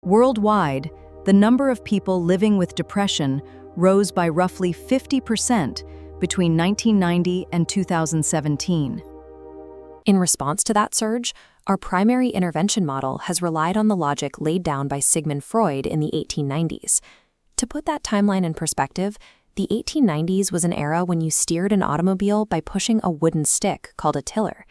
Worldwide, the number of people living with depression rose by roughly 50% between 1990 and 2017. In response to that surge, our primary intervention model has relied on the logic laid down by Sigmund Freud in the 1890s. To put that timeline in perspective, the 1890s was an era when you steered an automobile by pushing a wooden stick called a tiller.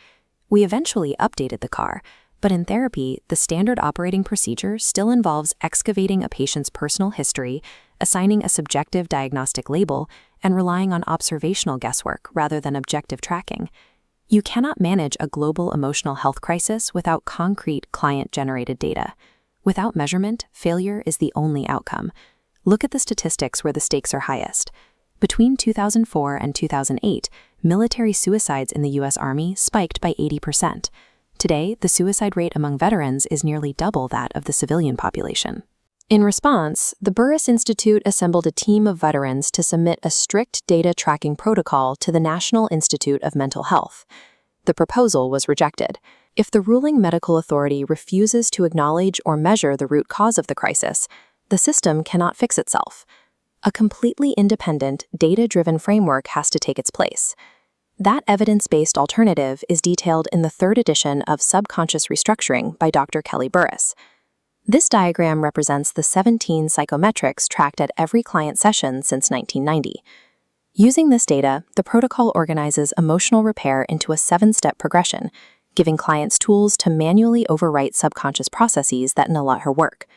We eventually updated the car, but in therapy, the standard operating procedure still involves excavating a patient's personal history, assigning a subjective diagnostic label, and relying on observational guesswork rather than objective tracking. You cannot manage a global emotional health crisis without concrete client-generated data. Without measurement, failure is the only outcome. Look at the statistics where the stakes are highest. Between 2004 and 2008, military suicides in the U.S. Army spiked by 80%. Today, the suicide rate among veterans is nearly double that of the civilian population. In response, the Burris Institute assembled a team of veterans to submit a strict data tracking protocol to the National Institute of Mental Health. The proposal was rejected. If the ruling medical authority refuses to acknowledge or measure the root cause of the crisis, the system cannot fix itself. A completely independent, data-driven framework has to take its place. That evidence-based alternative is detailed in the third edition of Subconscious Restructuring by Dr. Kelly Burris. This diagram represents the 17 psychometrics tracked at every client session since 1990. Using this data, the protocol organizes emotional repair into a 7-step progression, giving clients tools to manually overwrite subconscious processes that null out her work.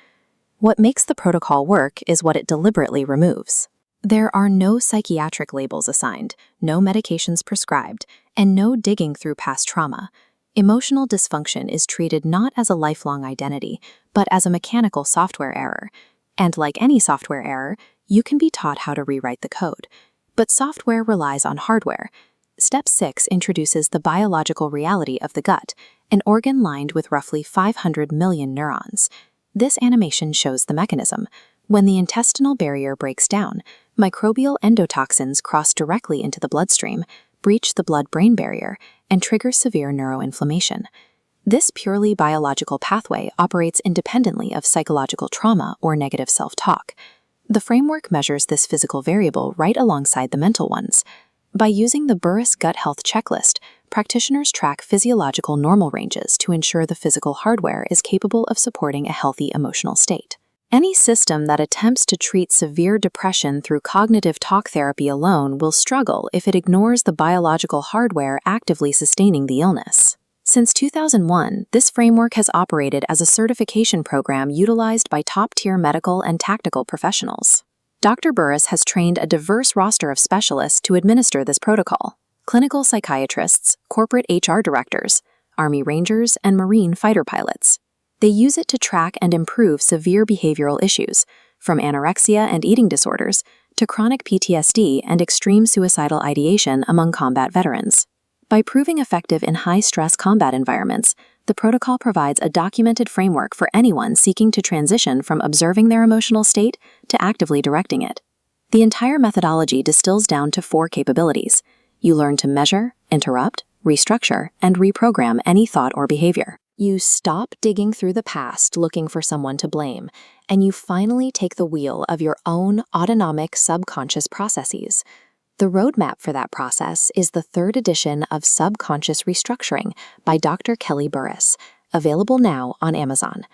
What makes the protocol work is what it deliberately removes. There are no psychiatric labels assigned, no medications prescribed, and no digging through past trauma. Emotional dysfunction is treated not as a lifelong identity, but as a mechanical software error. And like any software error, you can be taught how to rewrite the code. But software relies on hardware. Step 6 introduces the biological reality of the gut, an organ lined with roughly 500 million neurons. This animation shows the mechanism. When the intestinal barrier breaks down, microbial endotoxins cross directly into the bloodstream, breach the blood-brain barrier, and trigger severe neuroinflammation. This purely biological pathway operates independently of psychological trauma or negative self-talk. The framework measures this physical variable right alongside the mental ones. By using the Burris Gut Health Checklist, practitioners track physiological normal ranges to ensure the physical hardware is capable of supporting a healthy emotional state. Any system that attempts to treat severe depression through cognitive talk therapy alone will struggle if it ignores the biological hardware actively sustaining the illness. Since 2001, this framework has operated as a certification program utilized by top-tier medical and tactical professionals. Dr. Burris has trained a diverse roster of specialists to administer this protocol: clinical psychiatrists, corporate HR directors, Army Rangers, and Marine fighter pilots. They use it to track and improve severe behavioral issues, from anorexia and eating disorders to chronic PTSD and extreme suicidal ideation among combat veterans. By proving effective in high-stress combat environments, the protocol provides a documented framework for anyone seeking to transition from observing their emotional state to actively directing it. The entire methodology distills down to 4 capabilities. You learn to measure, interrupt, restructure, and reprogram any thought or behavior. You stop digging through the past looking for someone to blame, and you finally take the wheel of your own autonomic subconscious processes. The roadmap for that process is the third edition of Subconscious Restructuring by Dr. Kelly Burris, available now on Amazon.